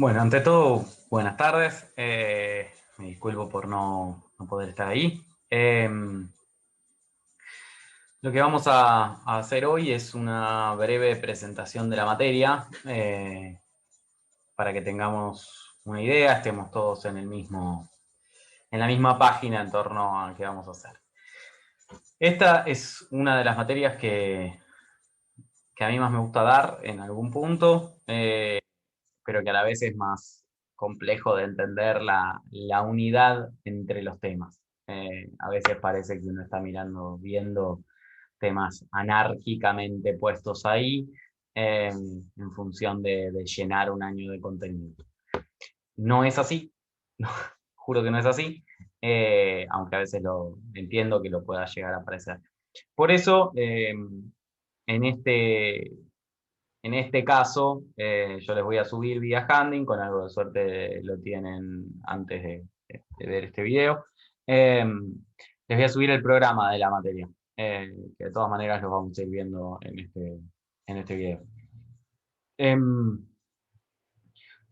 Bueno, ante todo, buenas tardes. Me disculpo por no poder estar ahí. Lo que vamos a hacer hoy es una breve presentación de la materia para que tengamos una idea, estemos todos en la misma página en torno a qué vamos a hacer. Esta es una de las materias que a mí más me gusta dar en algún punto, pero que a la vez es más complejo de entender la unidad entre los temas. A veces parece que uno está viendo temas anárquicamente puestos ahí en función de llenar un año de contenido. No es así, no, juro que no es así, aunque a veces lo entiendo que lo pueda llegar a parecer. Por eso, en este, en este caso, yo les voy a subir vía Handing, con algo de suerte lo tienen antes de ver este video. Les voy a subir el programa de la materia, que de todas maneras lo vamos a ir viendo en este video.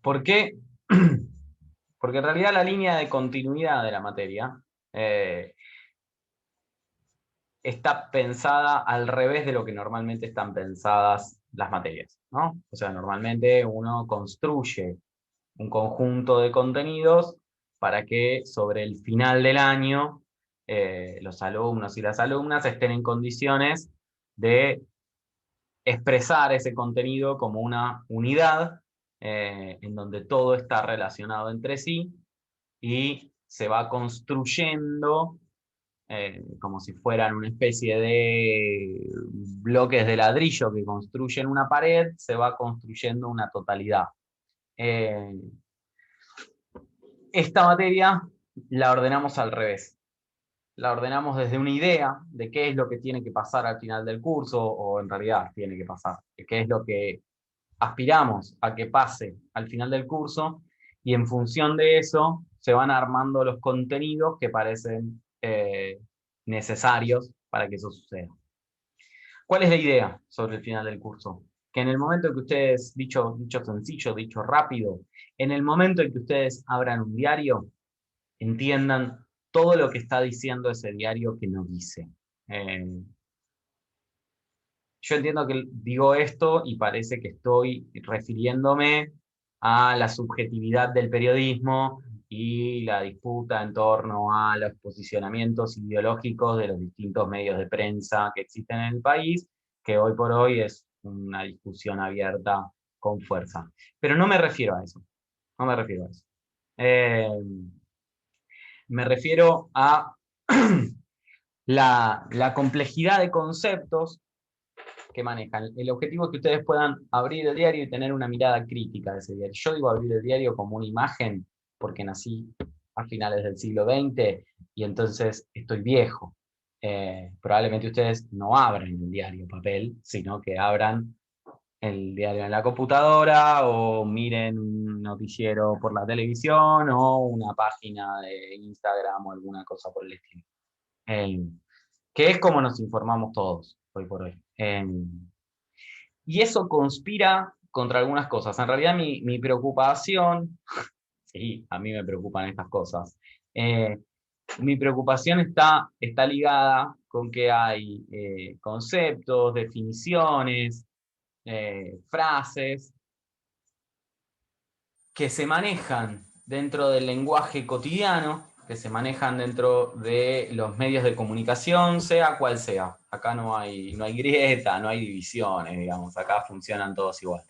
¿Por qué? Porque en realidad la línea de continuidad de la materia eh, está pensada al revés de lo que normalmente están pensadas las materias, ¿no? O sea, normalmente uno construye un conjunto de contenidos para que sobre el final del año los alumnos y las alumnas estén en condiciones de expresar ese contenido como una unidad en donde todo está relacionado entre sí y se va construyendo como si fueran una especie de bloques de ladrillo que construyen una pared, se va construyendo una totalidad. Esta materia la ordenamos al revés. La ordenamos desde una idea de qué es lo que tiene que pasar al final del curso, o en realidad tiene que pasar, qué es lo que aspiramos a que pase al final del curso, y en función de eso se van armando los contenidos que parecen necesarios para que eso suceda. ¿Cuál es la idea sobre el final del curso? Que en el momento en que ustedes, dicho sencillo, dicho rápido, en el momento en que ustedes abran un diario, entiendan todo lo que está diciendo ese diario que no dice. Yo entiendo que digo esto y parece que estoy refiriéndome a la subjetividad del periodismo y la disputa en torno a los posicionamientos ideológicos de los distintos medios de prensa que existen en el país, que hoy por hoy es una discusión abierta con fuerza. Pero no me refiero a eso, no me refiero a eso. Eh, Me refiero a la complejidad de conceptos que manejan. El objetivo es que ustedes puedan abrir el diario y tener una mirada crítica de ese diario. Yo digo abrir el diario como una imagen porque nací a finales del siglo XX y entonces estoy viejo. Probablemente ustedes no abran el diario papel, sino que abran el diario en la computadora o miren un noticiero por la televisión o una página de Instagram o alguna cosa por el estilo. Eh, que es como nos informamos todos hoy por hoy. Y eso conspira contra algunas cosas. En realidad mi preocupación, sí, a mí me preocupan estas cosas, mi preocupación está ligada con que hay conceptos, definiciones, frases que se manejan dentro del lenguaje cotidiano, que se manejan dentro de los medios de comunicación, sea cual sea. Acá no hay grieta, no hay divisiones, digamos, acá funcionan todos igual.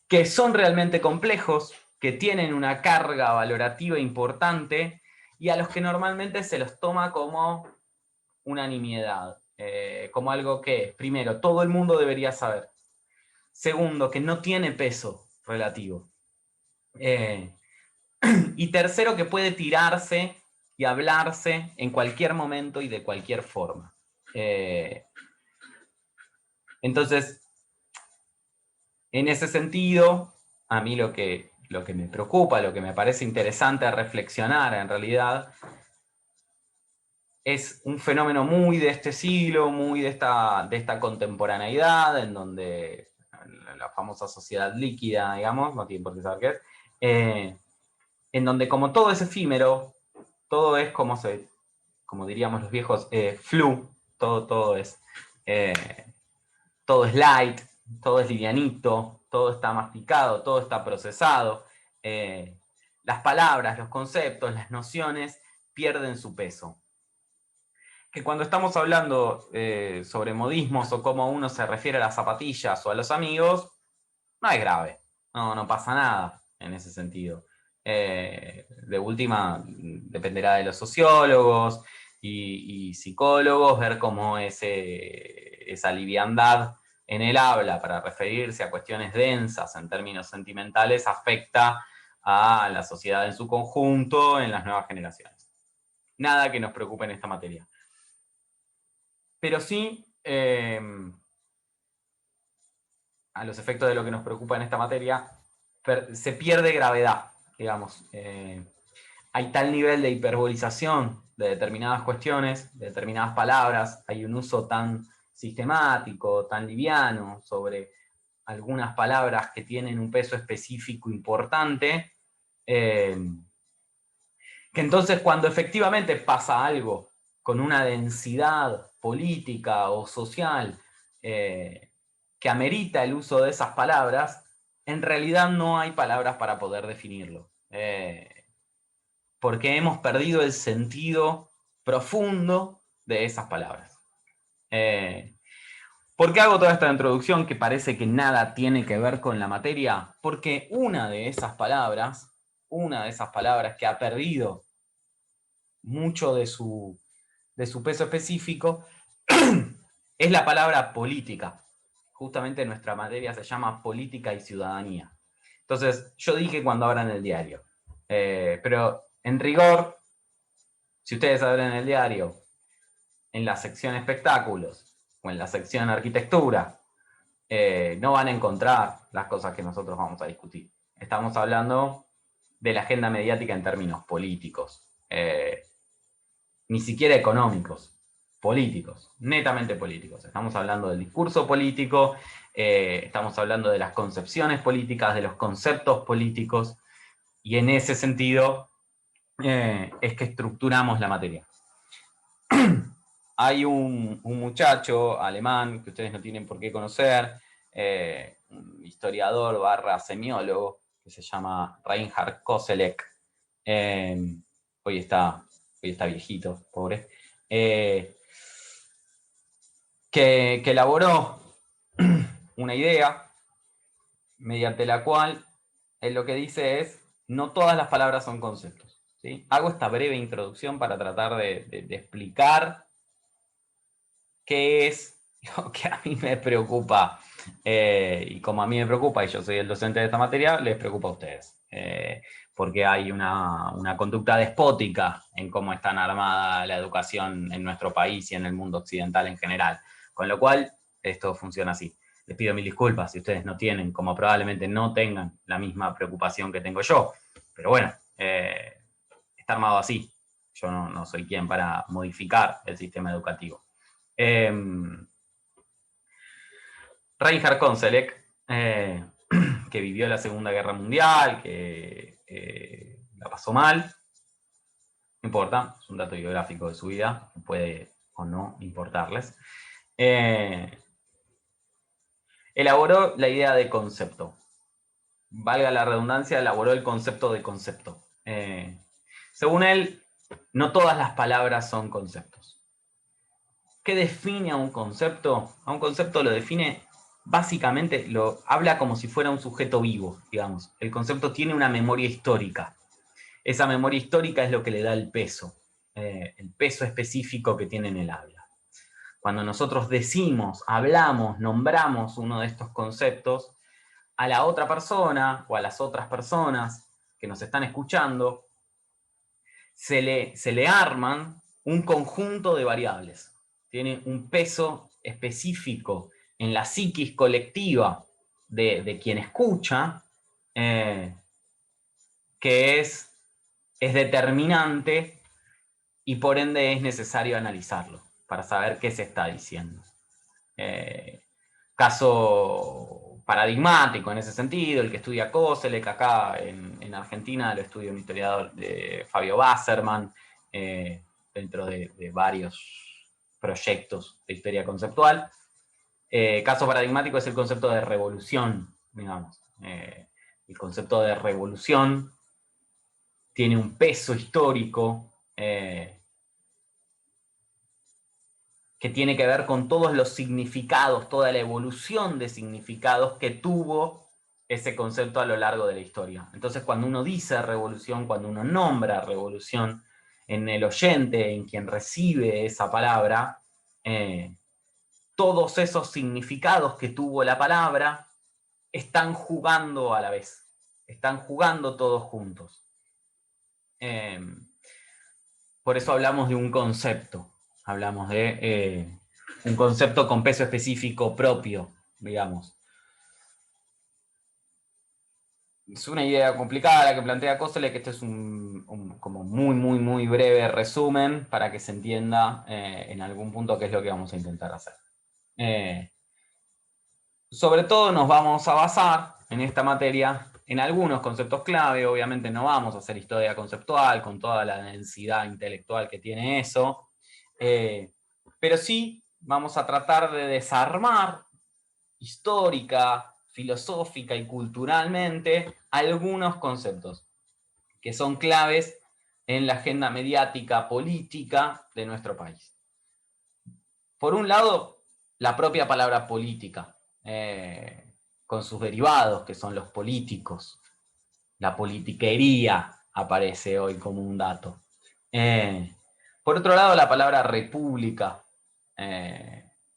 Que son realmente complejos, que tienen una carga valorativa importante y a los que normalmente se los toma como una nimiedad, como algo que, primero, todo el mundo debería saber. Segundo, que no tiene peso relativo. Y tercero, que puede tirarse y hablarse en cualquier momento y de cualquier forma. Entonces, en ese sentido, a mí lo que me preocupa, lo que me parece interesante a reflexionar en realidad, es un fenómeno muy de este siglo, muy de esta contemporaneidad, en donde la famosa sociedad líquida, digamos, no tienen por qué saber qué es, en donde como todo es efímero, todo es como diríamos los viejos, flu, eh, todo es light, todo es livianito, todo está masticado, todo está procesado. Las palabras, los conceptos, las nociones pierden su peso. Que cuando estamos hablando sobre modismos o cómo uno se refiere a las zapatillas o a los amigos, no es grave, no pasa nada en ese sentido. De última, dependerá de los sociólogos y psicólogos ver cómo esa liviandad en el habla para referirse a cuestiones densas en términos sentimentales afecta a la sociedad en su conjunto en las nuevas generaciones. Nada que nos preocupe en esta materia. Pero sí, a los efectos de lo que nos preocupa en esta materia, se pierde gravedad, digamos. Hay tal nivel de hiperbolización de determinadas cuestiones, de determinadas palabras, hay un uso tan sistemático, tan liviano sobre algunas palabras que tienen un peso específico importante, que entonces cuando efectivamente pasa algo con una densidad política o social que amerita el uso de esas palabras, en realidad no hay palabras para poder definirlo. Porque hemos perdido el sentido profundo de esas palabras. ¿Por qué hago toda esta introducción que parece que nada tiene que ver con la materia? Porque una de esas palabras que ha perdido mucho de su peso específico, es la palabra política. Justamente nuestra materia se llama política y ciudadanía. Entonces, yo dije cuando abran el diario. Pero en rigor, si ustedes abren el diario en la sección espectáculos o en la sección arquitectura, no van a encontrar las cosas que nosotros vamos a discutir. Estamos hablando de la agenda mediática en términos políticos. Ni siquiera económicos, políticos, netamente políticos. Estamos hablando del discurso político, estamos hablando de las concepciones políticas, de los conceptos políticos, y en ese sentido es que estructuramos la materia. Hay un muchacho alemán que ustedes no tienen por qué conocer, un historiador / semiólogo, que se llama Reinhard Koselleck. Hoy está viejito, pobre. Que elaboró una idea mediante la cual él lo que dice es: no todas las palabras son conceptos. ¿Sí? Hago esta breve introducción para tratar de explicar qué es lo que a mí me preocupa, y como a mí me preocupa, y yo soy el docente de esta materia, les preocupa a ustedes. Porque hay una conducta despótica en cómo está armada la educación en nuestro país y en el mundo occidental en general. Con lo cual, esto funciona así. Les pido mil disculpas si ustedes no tienen, como probablemente no tengan, la misma preocupación que tengo yo. Pero bueno, está armado así. Yo no soy quien para modificar el sistema educativo. Reinhard Koselleck, que vivió la Segunda Guerra Mundial, que la pasó mal, no importa, es un dato biográfico de su vida, puede o no importarles. Elaboró la idea de concepto. Valga la redundancia, elaboró el concepto de concepto. Según él, no todas las palabras son conceptos. ¿Qué define a un concepto? A un concepto lo define, básicamente, lo habla como si fuera un sujeto vivo, digamos. El concepto tiene una memoria histórica. Esa memoria histórica es lo que le da el peso específico que tiene en el habla. Cuando nosotros decimos, hablamos, nombramos uno de estos conceptos, a la otra persona o a las otras personas que nos están escuchando, se le arman un conjunto de variables. Tiene un peso específico en la psiquis colectiva de quien escucha, que es determinante y por ende es necesario analizarlo para saber qué se está diciendo. Caso paradigmático en ese sentido, el que estudia Koselleck, acá en Argentina lo estudia un historiador de Fabio Wasserman, dentro de varios proyectos de historia conceptual. Caso paradigmático es el concepto de revolución, digamos. El concepto de revolución tiene un peso histórico que tiene que ver con todos los significados, toda la evolución de significados que tuvo ese concepto a lo largo de la historia. Entonces, cuando uno dice revolución, cuando uno nombra revolución, en el oyente, en quien recibe esa palabra, todos esos significados que tuvo la palabra están jugando a la vez, están jugando todos juntos. Por eso hablamos de un concepto, hablamos de un concepto con peso específico propio, digamos. Es una idea complicada la que plantea Koselleck, que este es un como muy breve resumen para que se entienda en algún punto qué es lo que vamos a intentar hacer. Sobre todo nos vamos a basar en esta materia en algunos conceptos clave. Obviamente no vamos a hacer historia conceptual con toda la densidad intelectual que tiene eso, pero sí vamos a tratar de desarmar histórica, filosófica y culturalmente algunos conceptos que son claves en la agenda mediática política de nuestro país. Por un lado, la propia palabra política, con sus derivados, que son los políticos. La politiquería aparece hoy como un dato. Por otro lado, la palabra república,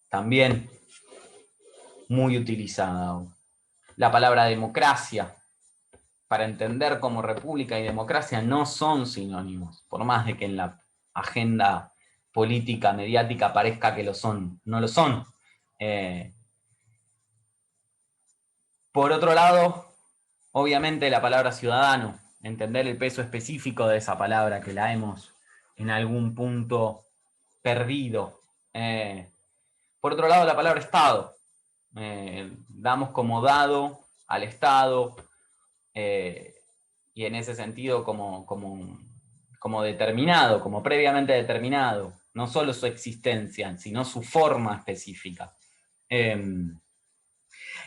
también muy utilizada. La palabra democracia, para entender cómo república y democracia no son sinónimos, por más de que en la agenda política, mediática parezca que lo son, no lo son. Por otro lado, obviamente la palabra ciudadano, entender el peso específico de esa palabra que la hemos en algún punto perdido. Por otro lado, la palabra Estado. Damos como dado al Estado y en ese sentido como determinado, como previamente determinado, no solo su existencia, sino su forma específica.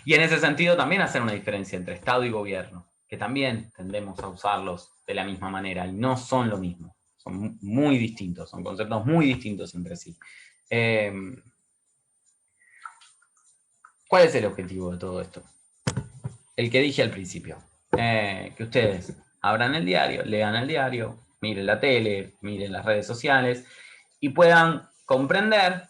Y en ese sentido también hacer una diferencia entre Estado y gobierno, que también tendemos a usarlos de la misma manera y no son lo mismo, son muy distintos, son conceptos muy distintos entre sí. ¿Cuál es el objetivo de todo esto? El que dije al principio, que ustedes abran el diario, lean el diario, miren la tele, miren las redes sociales y puedan comprender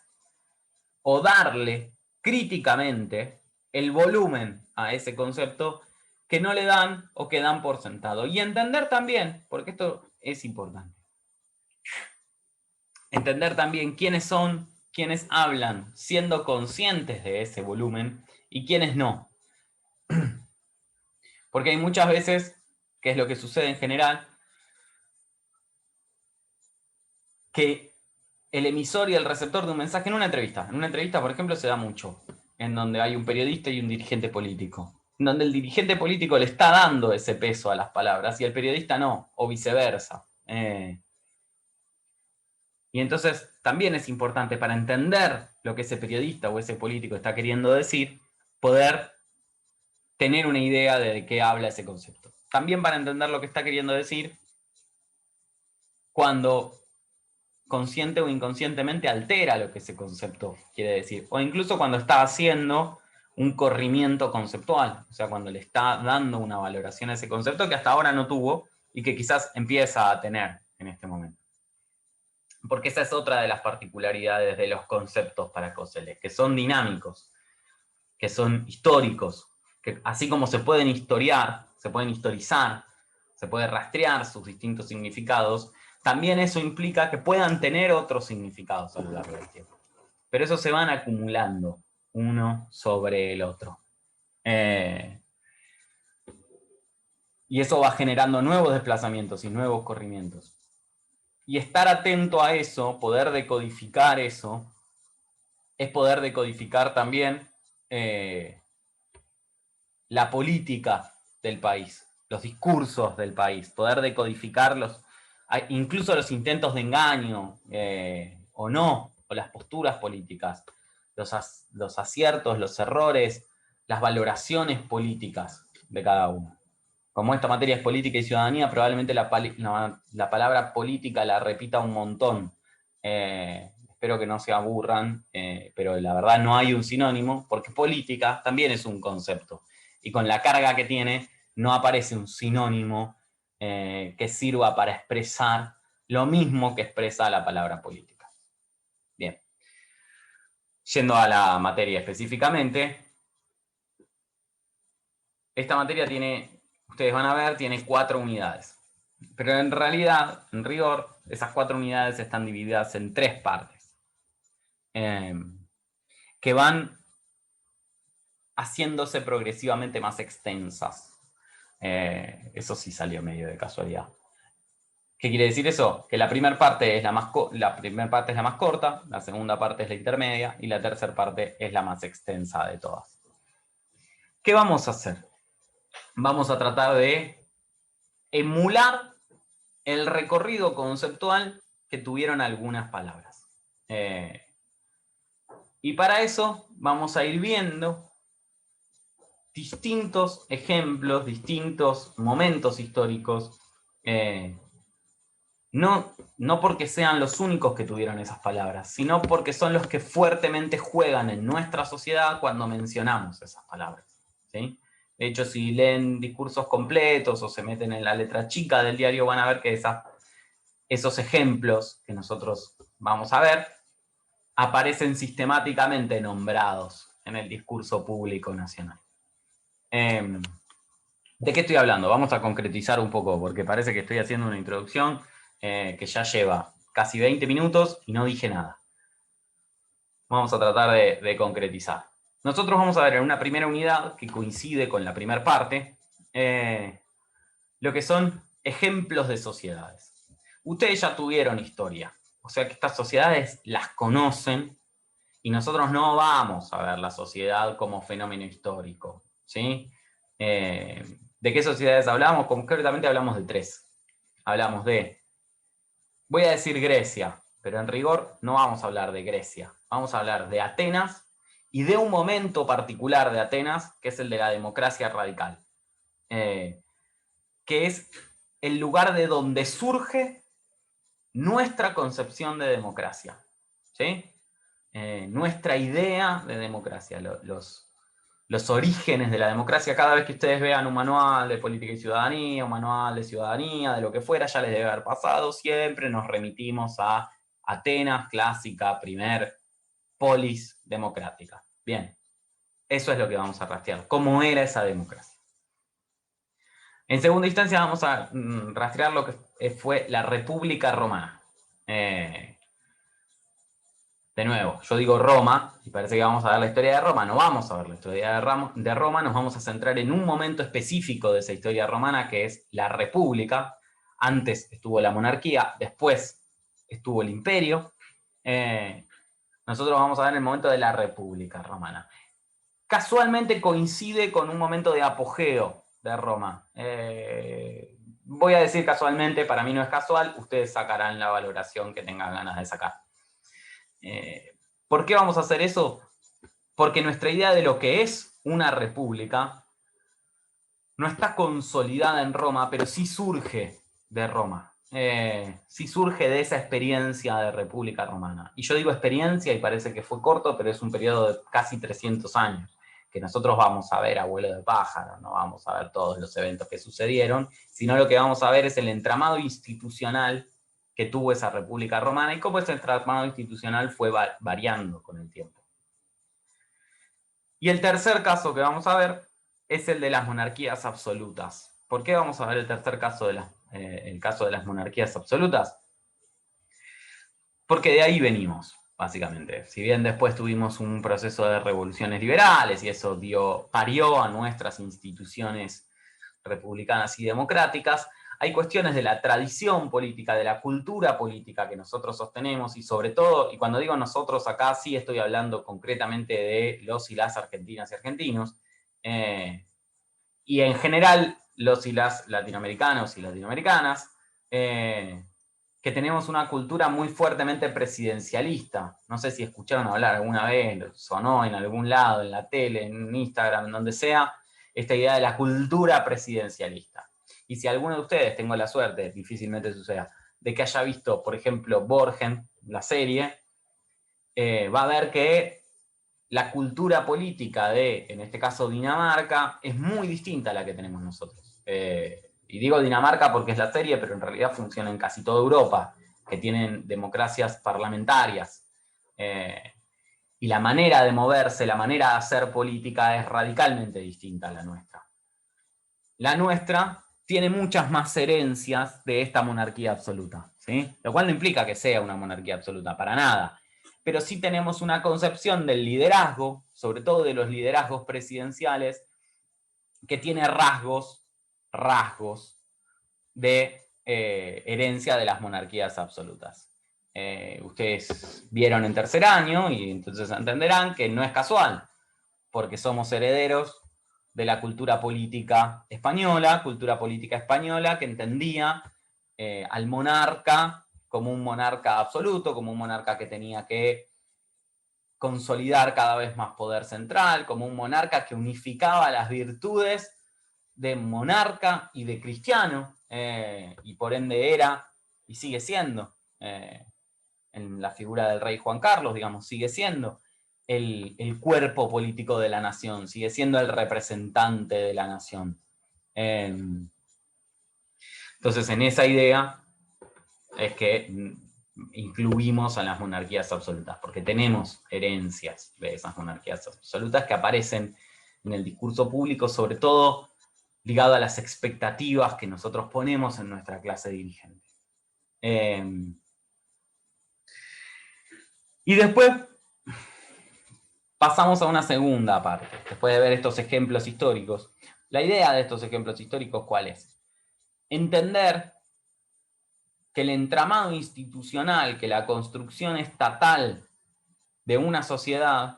o darle críticamente el volumen a ese concepto que no le dan o que dan por sentado. Y entender también, porque esto es importante, entender también quiénes son, quiénes hablan, siendo conscientes de ese volumen y quiénes no. Porque hay muchas veces, que es lo que sucede en general, que el emisor y el receptor de un mensaje en una entrevista, por ejemplo, se da mucho, en donde hay un periodista y un dirigente político, en donde el dirigente político le está dando ese peso a las palabras y el periodista no, o viceversa. Y entonces también es importante para entender lo que ese periodista o ese político está queriendo decir, poder tener una idea de qué habla ese concepto. También para entender lo que está queriendo decir cuando consciente o inconscientemente altera lo que ese concepto quiere decir, o incluso cuando está haciendo un corrimiento conceptual, o sea, cuando le está dando una valoración a ese concepto que hasta ahora no tuvo y que quizás empieza a tener en este momento. Porque esa es otra de las particularidades de los conceptos para Koselleck, que son dinámicos, que son históricos, que así como se pueden historiar, se pueden historizar, se puede rastrear sus distintos significados, también eso implica que puedan tener otros significados a lo largo del tiempo. Pero esos se van acumulando uno sobre el otro. Y eso va generando nuevos desplazamientos y nuevos corrimientos. Y estar atento a eso, poder decodificar eso, es poder decodificar también la política del país, los discursos del país, poder decodificarlos, incluso los intentos de engaño o no, o las posturas políticas, los aciertos, los errores, las valoraciones políticas de cada uno. Como esta materia es política y ciudadanía, probablemente la palabra política la repita un montón. Espero que no se aburran, pero la verdad no hay un sinónimo, porque política también es un concepto. Y con la carga que tiene, no aparece un sinónimo que sirva para expresar lo mismo que expresa la palabra política. Bien. Yendo a la materia específicamente, esta materia tiene, ustedes van a ver, tiene 4 unidades. Pero en realidad, en rigor, esas 4 unidades están divididas en 3 partes. Que van haciéndose progresivamente más extensas. Eso sí salió medio de casualidad. ¿Qué quiere decir eso? Que la primera parte es la más corta, la segunda parte es la intermedia y la tercera parte es la más extensa de todas. ¿Qué vamos a hacer? Vamos a tratar de emular el recorrido conceptual que tuvieron algunas palabras. Y para eso vamos a ir viendo distintos ejemplos, distintos momentos históricos, no porque sean los únicos que tuvieron esas palabras, sino porque son los que fuertemente juegan en nuestra sociedad cuando mencionamos esas palabras, ¿sí? De hecho, si leen discursos completos o se meten en la letra chica del diario, van a ver que esos ejemplos que nosotros vamos a ver aparecen sistemáticamente nombrados en el discurso público nacional. ¿De qué estoy hablando? Vamos a concretizar un poco, porque parece que estoy haciendo una introducción que ya lleva casi 20 minutos y no dije nada. Vamos a tratar de concretizar. Nosotros vamos a ver en una primera unidad, que coincide con la primera parte, lo que son ejemplos de sociedades. Ustedes ya tuvieron historia, o sea que estas sociedades las conocen y nosotros no vamos a ver la sociedad como fenómeno histórico, ¿sí? ¿De qué sociedades hablamos? Concretamente hablamos de 3. Hablamos de, voy a decir Grecia, pero en rigor no vamos a hablar de Grecia. Vamos a hablar de Atenas y de un momento particular de Atenas, que es el de la democracia radical. Que es el lugar de donde surge nuestra concepción de democracia, ¿sí? Nuestra idea de democracia, los orígenes de la democracia. Cada vez que ustedes vean un manual de política y ciudadanía, un manual de ciudadanía, de lo que fuera, ya les debe haber pasado, siempre nos remitimos a Atenas, clásica, primer polis democrática. Bien, eso es lo que vamos a rastrear, cómo era esa democracia. En segunda instancia vamos a rastrear lo que fue la República Romana. De nuevo, yo digo Roma, y parece que vamos a ver la historia de Roma. No vamos a ver la historia de Roma, nos vamos a centrar en un momento específico de esa historia romana, que es la República. Antes estuvo la monarquía, después estuvo el imperio. Nosotros vamos a ver el momento de la República Romana. Casualmente coincide con un momento de apogeo de Roma. Voy a decir casualmente, para mí no es casual, ustedes sacarán la valoración que tengan ganas de sacar. ¿Por qué vamos a hacer eso? Porque nuestra idea de lo que es una república no está consolidada en Roma, pero sí surge de Roma. Sí surge de esa experiencia de República Romana. Y yo digo experiencia y parece que fue corto, pero es un periodo de casi 300 años, que nosotros vamos a ver a vuelo de pájaro, no vamos a ver todos los eventos que sucedieron, sino lo que vamos a ver es el entramado institucional que tuvo esa República Romana y cómo ese entramado institucional fue variando con el tiempo. Y el tercer caso que vamos a ver es el de las monarquías absolutas. ¿Por qué vamos a ver el tercer caso el caso de las monarquías absolutas? Porque de ahí venimos, básicamente. Si bien después tuvimos un proceso de revoluciones liberales y eso parió a nuestras instituciones republicanas y democráticas, hay cuestiones de la tradición política, de la cultura política que nosotros sostenemos y sobre todo, y cuando digo nosotros acá sí estoy hablando concretamente de los y las argentinas y argentinos, y en general los y las latinoamericanos y latinoamericanas, que tenemos una cultura muy fuertemente presidencialista. No sé si escucharon hablar alguna vez, sonó en algún lado, en la tele, en Instagram, en donde sea, esta idea de la cultura presidencialista. Y si alguno de ustedes, tengo la suerte, difícilmente suceda, de que haya visto, por ejemplo, Borgen, la serie, va a ver que la cultura política de, en este caso, Dinamarca, es muy distinta a la que tenemos nosotros. Y digo Dinamarca porque es la serie, pero en realidad funciona en casi toda Europa, que tienen democracias parlamentarias. Y la manera de moverse, la manera de hacer política es radicalmente distinta a la nuestra. La nuestra tiene muchas más herencias de esta monarquía absoluta, ¿sí? Lo cual no implica que sea una monarquía absoluta, para nada. Pero sí tenemos una concepción del liderazgo, sobre todo de los liderazgos presidenciales, que tiene rasgos de herencia de las monarquías absolutas. Ustedes vieron en tercer año y entonces entenderán que no es casual, porque somos herederos de la cultura política española que entendía al monarca como un monarca absoluto, como un monarca que tenía que consolidar cada vez más poder central, como un monarca que unificaba las virtudes de monarca y de cristiano, y por ende era, y sigue siendo, en la figura del rey Juan Carlos, digamos, sigue siendo el cuerpo político de la nación, sigue siendo el representante de la nación. Entonces, en esa idea es que incluimos a las monarquías absolutas, porque tenemos herencias de esas monarquías absolutas que aparecen en el discurso público, sobre todo ligado a las expectativas que nosotros ponemos en nuestra clase dirigente. Y después pasamos a una segunda parte, después de ver estos ejemplos históricos. La idea de estos ejemplos históricos, ¿cuál es? Entender que el entramado institucional, que la construcción estatal de una sociedad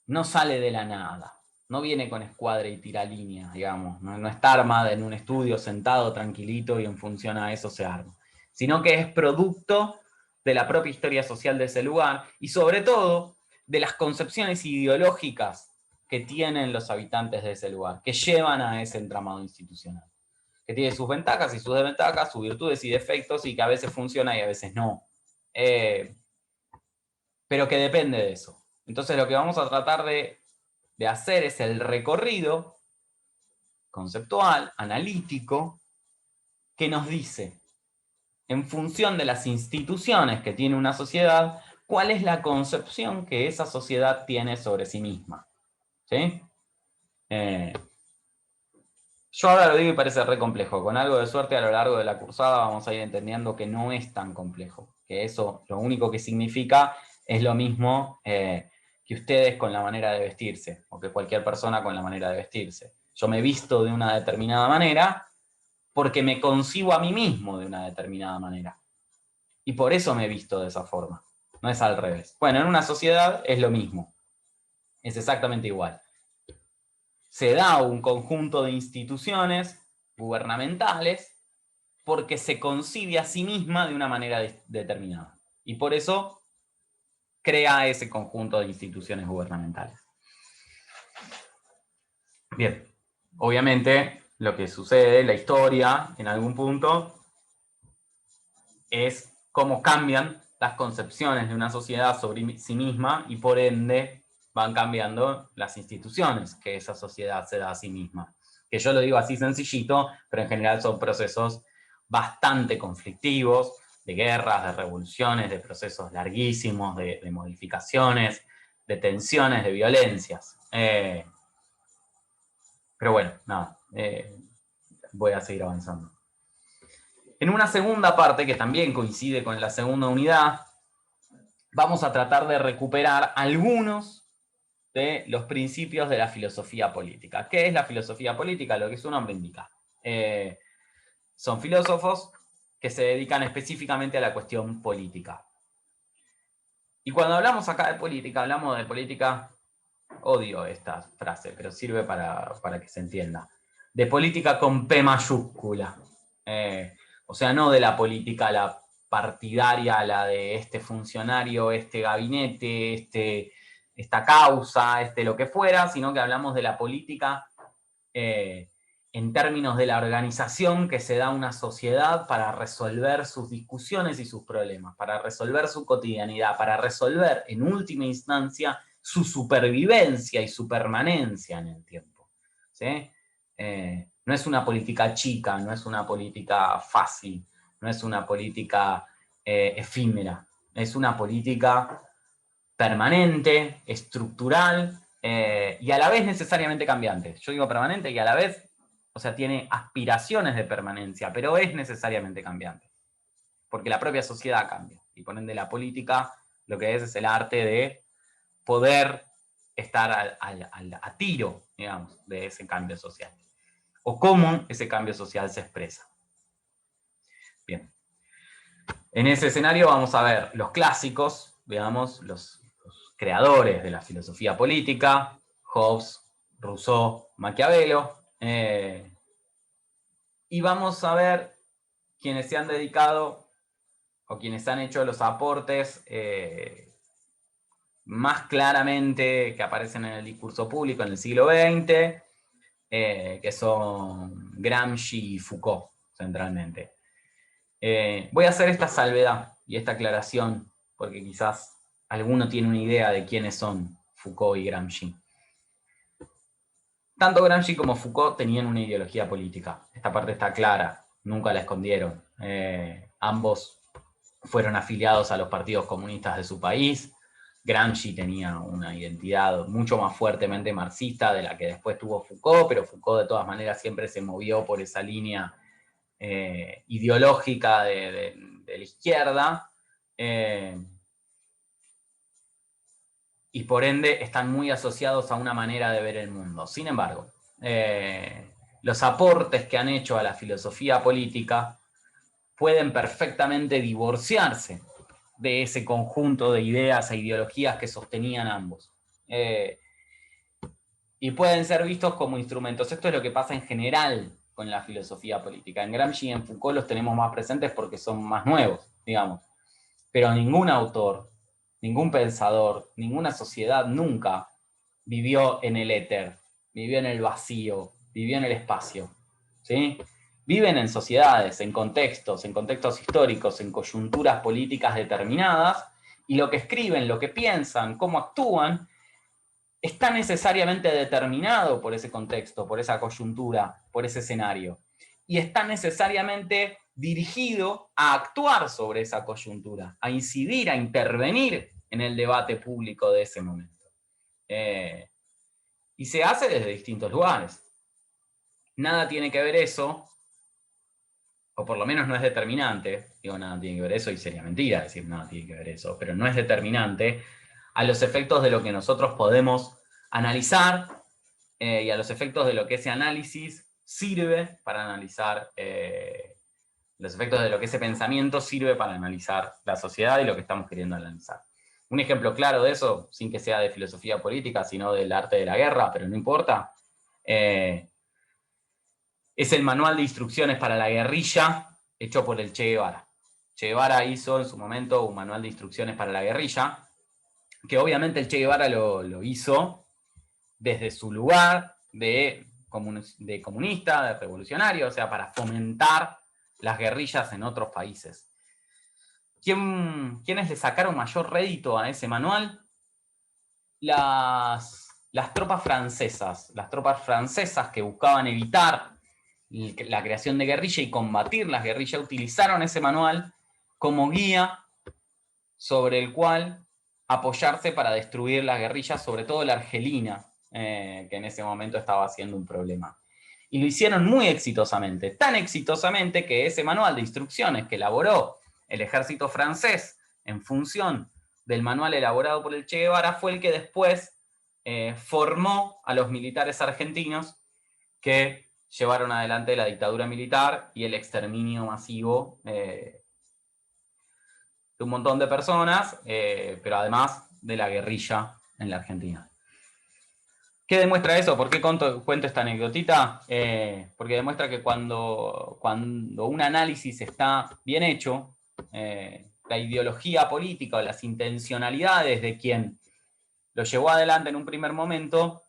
no sale de la nada, no viene con escuadra y tiralíneas, digamos, no está armada en un estudio sentado tranquilito y en función a eso se arma, sino que es producto de la propia historia social de ese lugar y sobre todo de las concepciones ideológicas que tienen los habitantes de ese lugar, que llevan a ese entramado institucional, que tiene sus ventajas y sus desventajas, sus virtudes y defectos, y que a veces funciona y a veces no. Pero que depende de eso. Entonces lo que vamos a tratar de hacer es el recorrido conceptual, analítico, que nos dice, en función de las instituciones que tiene una sociedad, cuál es la concepción que esa sociedad tiene sobre sí misma. ¿Sí? Yo ahora lo digo y parece re complejo. Con algo de suerte a lo largo de la cursada vamos a ir entendiendo que no es tan complejo. Que eso lo único que significa es lo mismo que ustedes con la manera de vestirse, o que cualquier persona con la manera de vestirse. Yo me visto de una determinada manera porque me concibo a mí mismo de una determinada manera. Y por eso me visto de esa forma. No es al revés. Bueno, en una sociedad es lo mismo. Es exactamente igual. Se da un conjunto de instituciones gubernamentales porque se concibe a sí misma de una manera determinada. Y por eso crea ese conjunto de instituciones gubernamentales. Bien, obviamente lo que sucede, la historia, en algún punto, es cómo cambian las concepciones de una sociedad sobre sí misma y por ende van cambiando las instituciones que esa sociedad se da a sí misma. Que yo lo digo así sencillito, pero en general son procesos bastante conflictivos, de guerras, de revoluciones, de procesos larguísimos, de modificaciones, de tensiones, de violencias. Pero bueno, nada, voy a seguir avanzando. En una segunda parte, que también coincide con la segunda unidad, vamos a tratar de recuperar algunos de los principios de la filosofía política. ¿Qué es la filosofía política? Lo que su nombre indica. Son filósofos que se dedican específicamente a la cuestión política. Y cuando hablamos acá de política, hablamos de política odio esta frase, pero sirve para que se entienda. De política con P mayúscula. O sea, no de la política la partidaria, la de este funcionario, este gabinete, esta causa, lo que fuera, sino que hablamos de la política en términos de la organización que se da una sociedad para resolver sus discusiones y sus problemas, para resolver su cotidianidad, para resolver en última instancia su supervivencia y su permanencia en el tiempo. ¿Sí? No es una política chica, no es una política fácil, no es una política efímera, es una política permanente, estructural y a la vez necesariamente cambiante. Yo digo permanente y a la vez, o sea, tiene aspiraciones de permanencia, pero es necesariamente cambiante, porque la propia sociedad cambia y por ende la política lo que es el arte de poder estar a tiro, digamos, de ese cambio social. O cómo ese cambio social se expresa. Bien. En ese escenario vamos a ver los clásicos, digamos, los creadores de la filosofía política, Hobbes, Rousseau, Maquiavelo, y vamos a ver quienes se han dedicado o quienes han hecho los aportes más claramente que aparecen en el discurso público en el siglo XX, que son Gramsci y Foucault, centralmente. Voy a hacer esta salvedad y esta aclaración, porque quizás alguno tiene una idea de quiénes son Foucault y Gramsci. Tanto Gramsci como Foucault tenían una ideología política. Esta parte está clara, nunca la escondieron. Ambos fueron afiliados a los partidos comunistas de su país. Gramsci tenía una identidad mucho más fuertemente marxista de la que después tuvo Foucault, pero Foucault de todas maneras siempre se movió por esa línea ideológica de la izquierda. Y por ende están muy asociados a una manera de ver el mundo. Sin embargo, los aportes que han hecho a la filosofía política pueden perfectamente divorciarse de ese conjunto de ideas e ideologías que sostenían ambos. Y pueden ser vistos como instrumentos. Esto es lo que pasa en general con la filosofía política. En Gramsci y en Foucault los tenemos más presentes porque son más nuevos, digamos. Pero ningún autor, ningún pensador, ninguna sociedad nunca vivió en el éter, vivió en el vacío, vivió en el espacio. ¿Sí? Viven en sociedades, en contextos históricos, en coyunturas políticas determinadas, y lo que escriben, lo que piensan, cómo actúan, está necesariamente determinado por ese contexto, por esa coyuntura, por ese escenario. Y está necesariamente dirigido a actuar sobre esa coyuntura, a incidir, a intervenir en el debate público de ese momento. Y se hace desde distintos lugares. Nada tiene que ver eso, o por lo menos no es determinante, digo nada tiene que ver eso y sería mentira decir nada tiene que ver eso, pero no es determinante a los efectos de lo que nosotros podemos analizar y a los efectos de lo que ese análisis sirve para analizar, los efectos de lo que ese pensamiento sirve para analizar la sociedad y lo que estamos queriendo analizar. Un ejemplo claro de eso, sin que sea de filosofía política, sino del arte de la guerra, pero no importa, es el manual de instrucciones para la guerrilla hecho por el Che Guevara. Che Guevara hizo en su momento un manual de instrucciones para la guerrilla, que obviamente el Che Guevara lo hizo desde su lugar de comunista, de revolucionario, o sea, para fomentar las guerrillas en otros países. ¿Quiénes le sacaron mayor rédito a ese manual? Las tropas francesas. Las tropas francesas que buscaban evitar la creación de guerrilla y combatir las guerrillas utilizaron ese manual como guía sobre el cual apoyarse para destruir las guerrillas, sobre todo la argelina, que en ese momento estaba siendo un problema. Y lo hicieron muy exitosamente, tan exitosamente que ese manual de instrucciones que elaboró el ejército francés en función del manual elaborado por el Che Guevara fue el que después formó a los militares argentinos que llevaron adelante la dictadura militar y el exterminio masivo de un montón de personas, pero además de la guerrilla en la Argentina. ¿Qué demuestra eso? ¿Por qué cuento esta anécdotita? Porque demuestra que cuando un análisis está bien hecho, la ideología política o las intencionalidades de quien lo llevó adelante en un primer momento,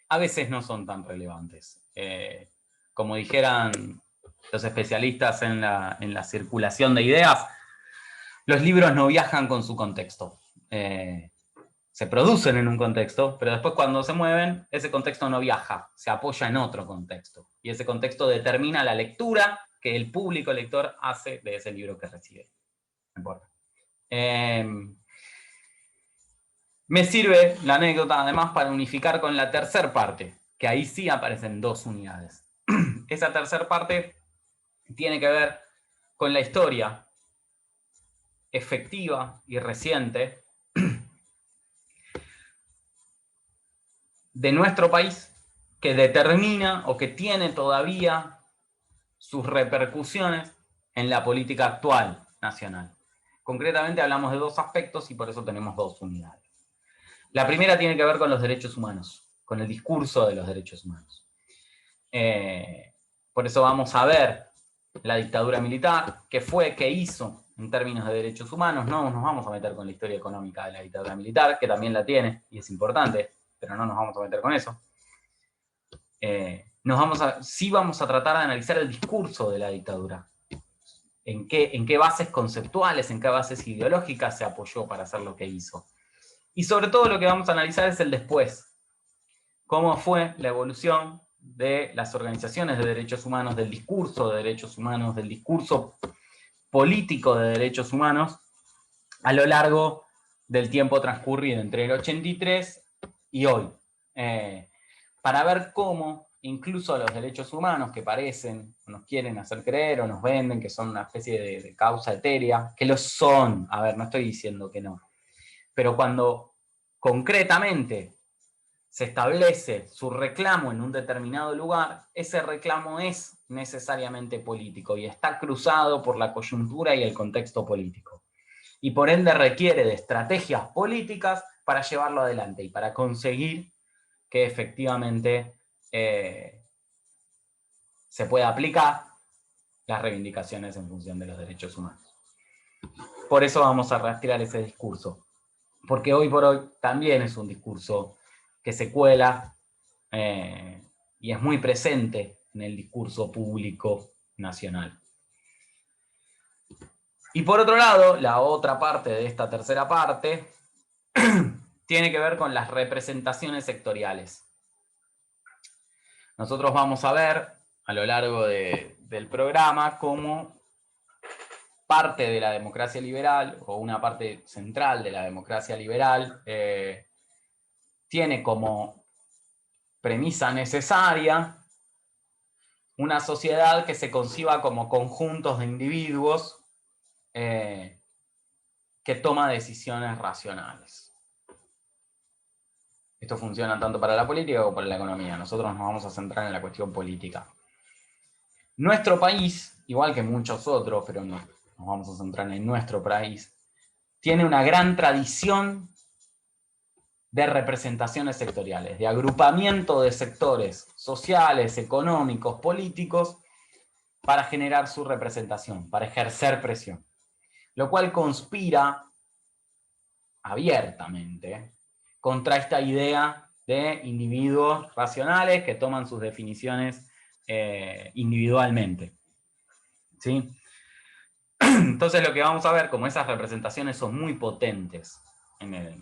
a veces no son tan relevantes. Como dijeran los especialistas en la circulación de ideas, los libros no viajan con su contexto. Se producen en un contexto, pero después cuando se mueven, ese contexto no viaja, se apoya en otro contexto. Y ese contexto determina la lectura que el público lector hace de ese libro que recibe. No importa. Me sirve la anécdota además para unificar con la tercera parte, que ahí sí aparecen dos unidades. Esa tercera parte tiene que ver con la historia efectiva y reciente de nuestro país, que determina o que tiene todavía sus repercusiones en la política actual nacional. Concretamente hablamos de dos aspectos y por eso tenemos dos unidades. La primera tiene que ver con los derechos humanos, con el discurso de los derechos humanos. Por eso vamos a ver la dictadura militar, qué fue, qué hizo en términos de derechos humanos. No nos vamos a meter con la historia económica de la dictadura militar, que también la tiene y es importante, pero no nos vamos a meter con eso. Sí vamos a tratar de analizar el discurso de la dictadura. ¿En qué bases conceptuales, en qué bases ideológicas se apoyó para hacer lo que hizo? Y sobre todo lo que vamos a analizar es el después. Cómo fue la evolución de las organizaciones de derechos humanos, del discurso de derechos humanos, del discurso político de derechos humanos a lo largo del tiempo transcurrido entre el 83 y hoy. Para ver cómo incluso los derechos humanos que parecen, nos quieren hacer creer o nos venden que son una especie de causa etérea, que lo son, a ver, no estoy diciendo que no, pero cuando concretamente se establece su reclamo en un determinado lugar, ese reclamo es necesariamente político y está cruzado por la coyuntura y el contexto político. Y por ende requiere de estrategias políticas para llevarlo adelante y para conseguir que efectivamente se pueda aplicar las reivindicaciones en función de los derechos humanos. Por eso vamos a rastrear ese discurso, porque hoy por hoy también es un discurso que se cuela y es muy presente en el discurso público nacional. Y por otro lado, la otra parte de esta tercera parte tiene que ver con las representaciones sectoriales. Nosotros vamos a ver a lo largo del programa cómo parte de la democracia liberal, o una parte central de la democracia liberal, tiene como premisa necesaria una sociedad que se conciba como conjuntos de individuos que toma decisiones racionales. Esto funciona tanto para la política como para la economía. Nosotros nos vamos a centrar en la cuestión política. Nuestro país, igual que muchos otros, pero nos vamos a centrar en nuestro país, tiene una gran tradición de representaciones sectoriales, de agrupamiento de sectores sociales, económicos, políticos, para generar su representación, para ejercer presión. Lo cual conspira abiertamente contra esta idea de individuos racionales que toman sus definiciones individualmente. ¿Sí? Entonces lo que vamos a ver, como esas representaciones son muy potentes,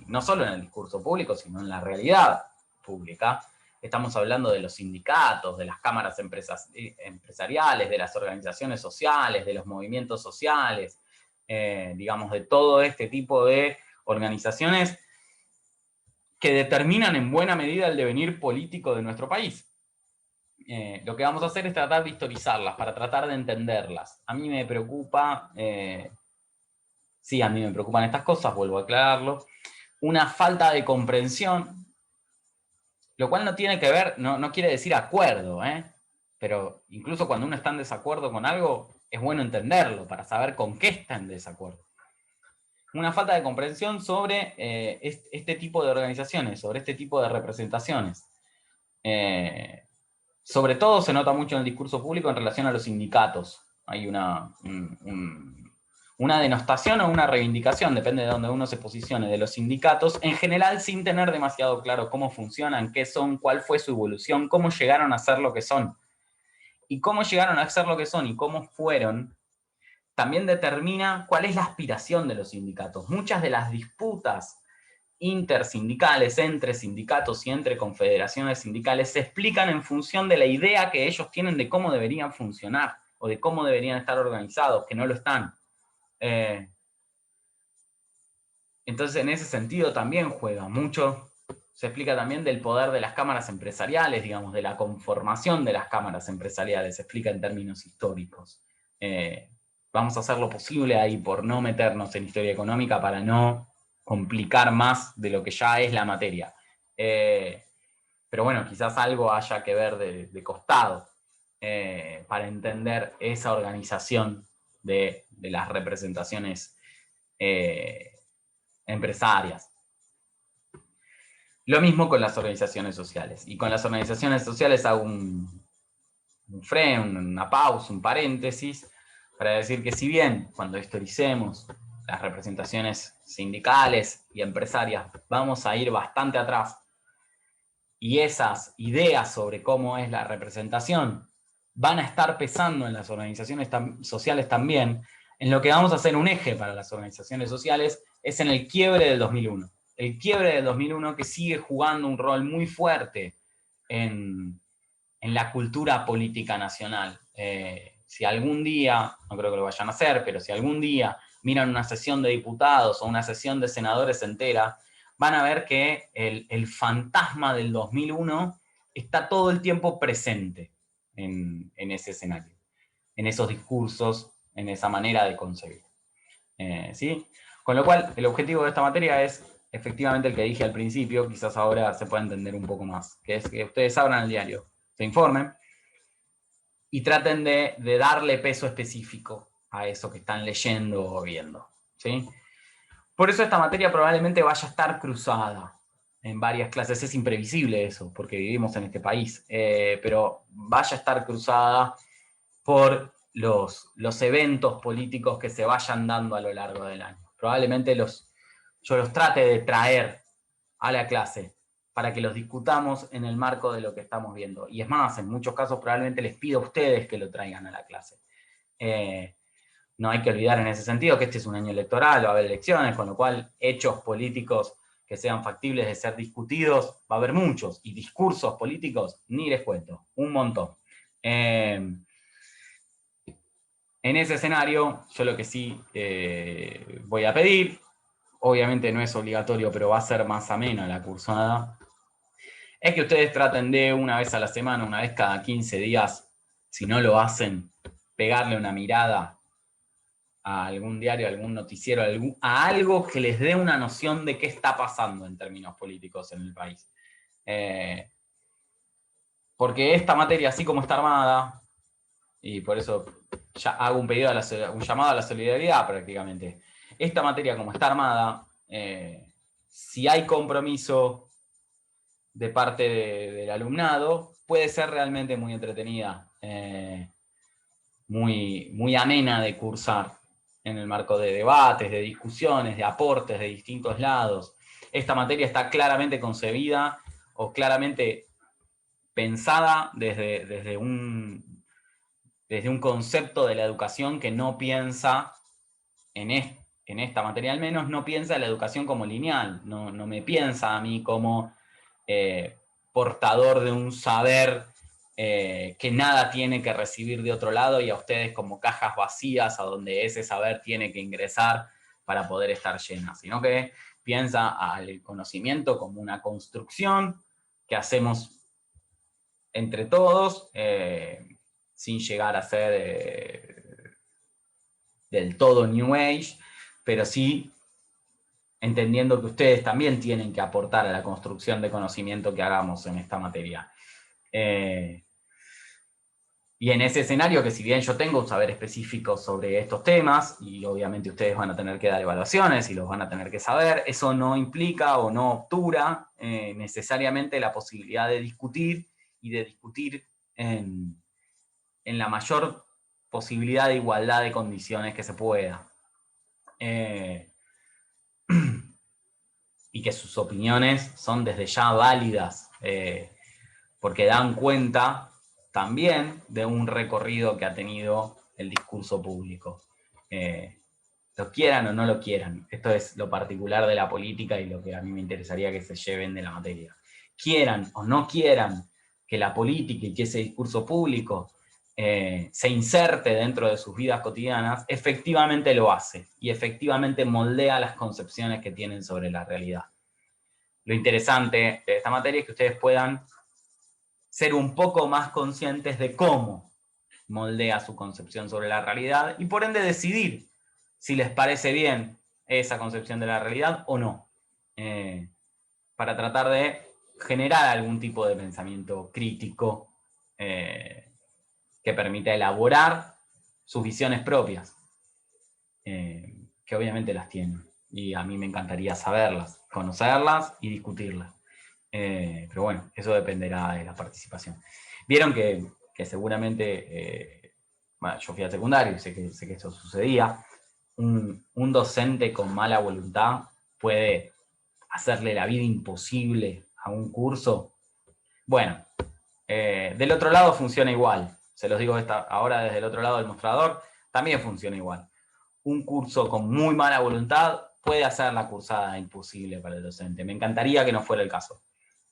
no solo en el discurso público, sino en la realidad pública, estamos hablando de los sindicatos, de las cámaras empresariales, de las organizaciones sociales, de los movimientos sociales, digamos, de todo este tipo de organizaciones que determinan en buena medida el devenir político de nuestro país. Lo que vamos a hacer es tratar de historizarlas, para tratar de entenderlas. A mí me preocupa, sí, a mí me preocupan estas cosas, vuelvo a aclararlo, una falta de comprensión, lo cual no tiene que ver, no quiere decir acuerdo, pero incluso cuando uno está en desacuerdo con algo, es bueno entenderlo, para saber con qué está en desacuerdo. Una falta de comprensión sobre este tipo de organizaciones, sobre este tipo de representaciones. Sobre todo se nota mucho en el discurso público en relación a los sindicatos. Hay una denostación o una reivindicación, depende de donde uno se posicione, de los sindicatos, en general sin tener demasiado claro cómo funcionan, qué son, cuál fue su evolución, cómo llegaron a ser lo que son. Y cómo llegaron a ser lo que son y cómo fueron, también determina cuál es la aspiración de los sindicatos. Muchas de las disputas intersindicales, entre sindicatos y entre confederaciones sindicales, se explican en función de la idea que ellos tienen de cómo deberían funcionar, o de cómo deberían estar organizados, que no lo están. Entonces, en ese sentido también juega mucho. Se explica también del poder de las cámaras empresariales, digamos, de la conformación de las cámaras empresariales, se explica en términos históricos. Vamos a hacer lo posible ahí por no meternos en historia económica para no complicar más de lo que ya es la materia. Pero bueno, quizás algo haya que ver de costado para entender esa organización de las representaciones empresarias. Lo mismo con las organizaciones sociales. Y con las organizaciones sociales hago un freno, una pausa, un paréntesis, para decir que si bien cuando historicemos las representaciones sindicales y empresarias vamos a ir bastante atrás, y esas ideas sobre cómo es la representación van a estar pesando en las organizaciones sociales también, en lo que vamos a hacer un eje para las organizaciones sociales es en el quiebre del 2001. El quiebre del 2001 que sigue jugando un rol muy fuerte en la cultura política nacional. Si algún día, no creo que lo vayan a hacer, pero si algún día miran una sesión de diputados o una sesión de senadores entera, van a ver que el fantasma del 2001 está todo el tiempo presente en ese escenario, en esos discursos, en esa manera de concebir. ¿Sí? Con lo cual, el objetivo de esta materia es efectivamente el que dije al principio, quizás ahora se pueda entender un poco más, que es que ustedes abran el diario, se informen y traten de darle peso específico a eso que están leyendo o viendo. ¿Sí? Por eso esta materia probablemente vaya a estar cruzada en varias clases. Es imprevisible eso, porque vivimos en este país, pero vaya a estar cruzada por los eventos políticos que se vayan dando a lo largo del año. Probablemente yo los trate de traer a la clase para que los discutamos en el marco de lo que estamos viendo. Y es más, en muchos casos probablemente les pido a ustedes que lo traigan a la clase. No hay que olvidar en ese sentido que este es un año electoral, va a haber elecciones, con lo cual hechos políticos que sean factibles de ser discutidos, va a haber muchos, y discursos políticos, ni les cuento, un montón. En ese escenario, yo lo que sí voy a pedir, obviamente no es obligatorio, pero va a ser más amena la cursada, es que ustedes traten de una vez a la semana, una vez cada 15 días, si no lo hacen, pegarle una mirada a algún diario, a algún noticiero, a algo que les dé una noción de qué está pasando en términos políticos en el país. Porque esta materia, así como está armada, y por eso ya hago un pedido, un llamado a la solidaridad prácticamente, esta materia como está armada, si hay compromiso de parte del alumnado, puede ser realmente muy entretenida, muy amena de cursar en el marco de debates, de discusiones, de aportes de distintos lados. Esta materia está claramente concebida o claramente pensada desde un concepto de la educación que no piensa, en esta materia al menos, no piensa la educación como lineal, no me piensa a mí como portador de un saber que nada tiene que recibir de otro lado y a ustedes como cajas vacías a donde ese saber tiene que ingresar para poder estar llena, sino que piensa al conocimiento como una construcción que hacemos entre todos, sin llegar a ser del todo New Age, pero sí entendiendo que ustedes también tienen que aportar a la construcción de conocimiento que hagamos en esta materia. Y en ese escenario, que si bien yo tengo un saber específico sobre estos temas, y obviamente ustedes van a tener que dar evaluaciones y los van a tener que saber, eso no implica o no obtura necesariamente la posibilidad de discutir y de discutir en la mayor posibilidad de igualdad de condiciones que se pueda. Y que sus opiniones son desde ya válidas, porque dan cuenta también de un recorrido que ha tenido el discurso público. Lo quieran o no lo quieran. Esto es lo particular de la política y lo que a mí me interesaría que se lleven de la materia. Quieran o no quieran que la política y que ese discurso público se inserte dentro de sus vidas cotidianas, efectivamente lo hace y efectivamente moldea las concepciones que tienen sobre la realidad. Lo interesante de esta materia es que ustedes puedan ser un poco más conscientes de cómo moldea su concepción sobre la realidad y por ende decidir si les parece bien esa concepción de la realidad o no, para tratar de generar algún tipo de pensamiento crítico que permita elaborar sus visiones propias, que obviamente las tienen, y a mí me encantaría saberlas, conocerlas y discutirlas. Pero bueno, eso dependerá de la participación. Vieron que seguramente, bueno, yo fui al secundario y sé que esto sucedía, un docente con mala voluntad puede hacerle la vida imposible a un curso. Bueno, del otro lado funciona igual. Se los digo ahora desde el otro lado del mostrador, también funciona igual. Un curso con muy mala voluntad puede hacer la cursada imposible para el docente. Me encantaría que no fuera el caso.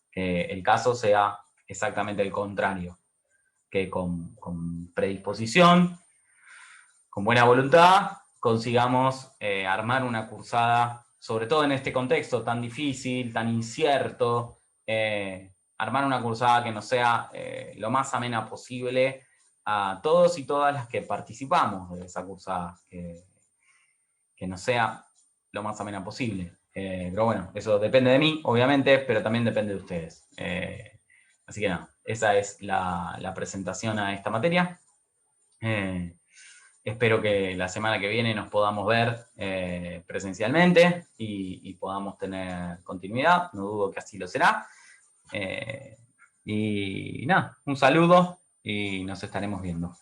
Que el caso sea exactamente el contrario. Que con predisposición, con buena voluntad, consigamos armar una cursada, sobre todo en este contexto tan difícil, tan incierto, armar una cursada que nos sea lo más amena posible a todos y todas las que participamos de esa cursada, que nos sea lo más amena posible. Pero bueno, eso depende de mí, obviamente, pero también depende de ustedes. Así que no, esa es la presentación a esta materia. Espero que la semana que viene nos podamos ver presencialmente y podamos tener continuidad. No dudo que así lo será. Y nada, un saludo y nos estaremos viendo.